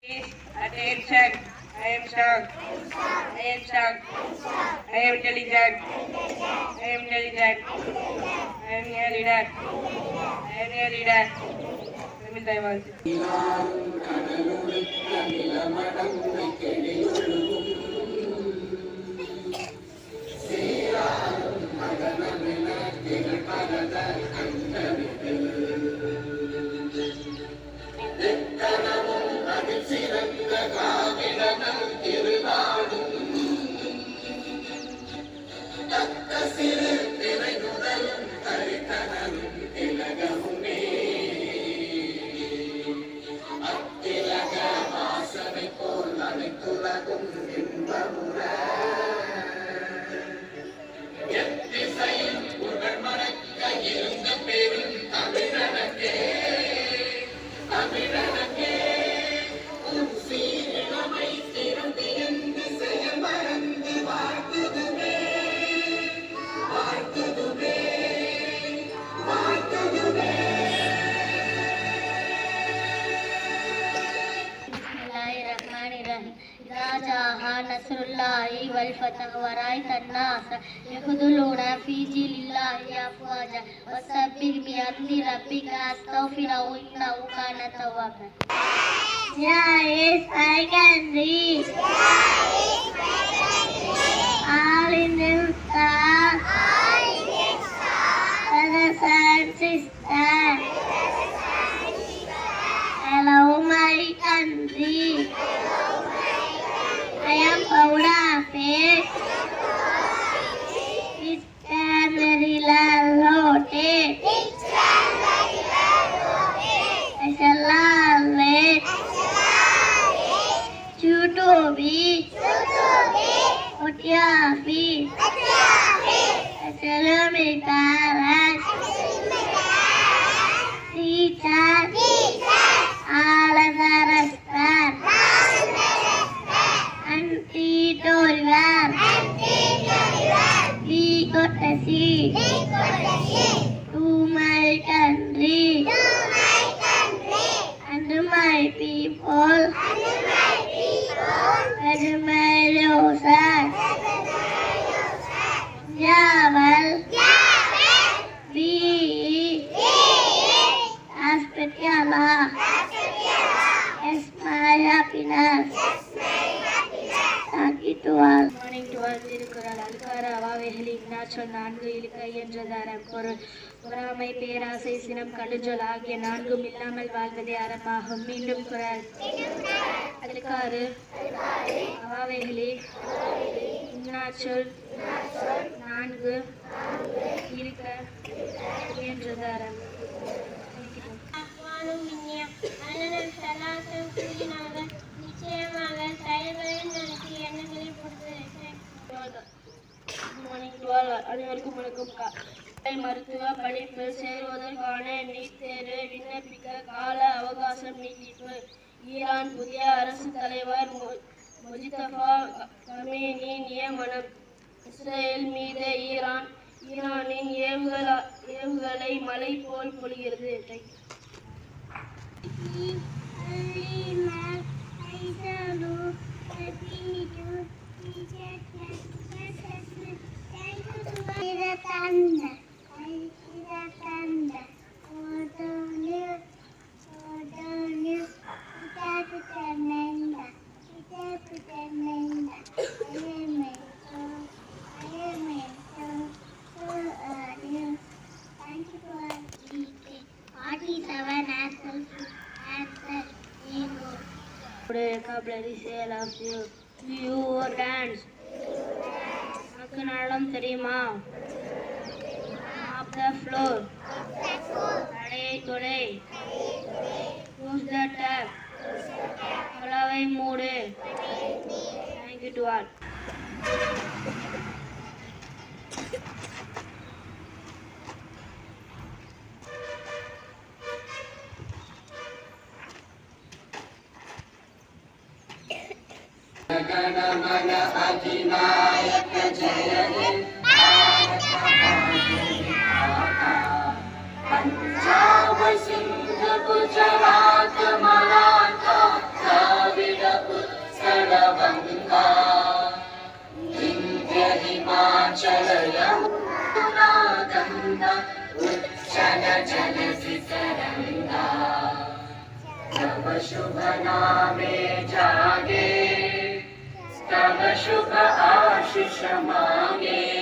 Please attention. I am strong. I am strong. I am intelligent. I am intelligent. I am a leader. I am a leader. Tamil Taiwan. नसरुल्लाहि वल फतह वराइत अन्नास यखुदुलूना फी जिल्लिल्लाहि अफवाजा वसब्बिह बिहम्दि रब्बिका अस्तगफिरहु इन्नहु काना तव्वाबा. Yes, I can read. All in the star. Brothers and sisters. Hello, my country. I am proud of it. Which can very loud it. I shall always choose to be what you be. I shall make parents, teachers, all other respect. And tutorial. We got to see to my country and to my people and my roses. Javel, we aspect Allah. Yes, my happiness. Good morning to all. Thirukkural அல்கார அவாவைகள் இன்னாச்சொல் நான்கு இழுக்கை என்றதாரம் பொருள் பொறாமை பேராசை சினம் கடுஞ்சொல் ஆகிய நான்கும் இல்லாமல் வாழ்வதே அறமாகும். மீண்டும் குறள் அல்காறு அவாவைகளே இன்னாச்சொல் நான்கு இழுக்க என்றதாரம். அனைவருக்கும் வணக்கம். மருத்துவ படிப்பு சேருவதற்கான நீட் தேர்வு விண்ணப்பிக்க கால அவகாசம் நீட்டிப்பு. ஈரான் புதிய அரசு தலைவர் முஜ்தபா கமேனி நியமனம். இஸ்ரேல் மீது ஈரானின் ஏவுகணை மழை போல் பொழிகிறது. Vocabulary sale of you dance. உனக்கு நடனம் தெரியுமா? Mop the floor. தடையை தொலை. Use the tap. கதவை மூடு. Thank you to all. गणमन अधिनायक जय हे भारत माता पंजाब सिंध गुजरात मराठा जलति तरंगा तव शुभ नामे जागे तव शुभ आशीष मांगे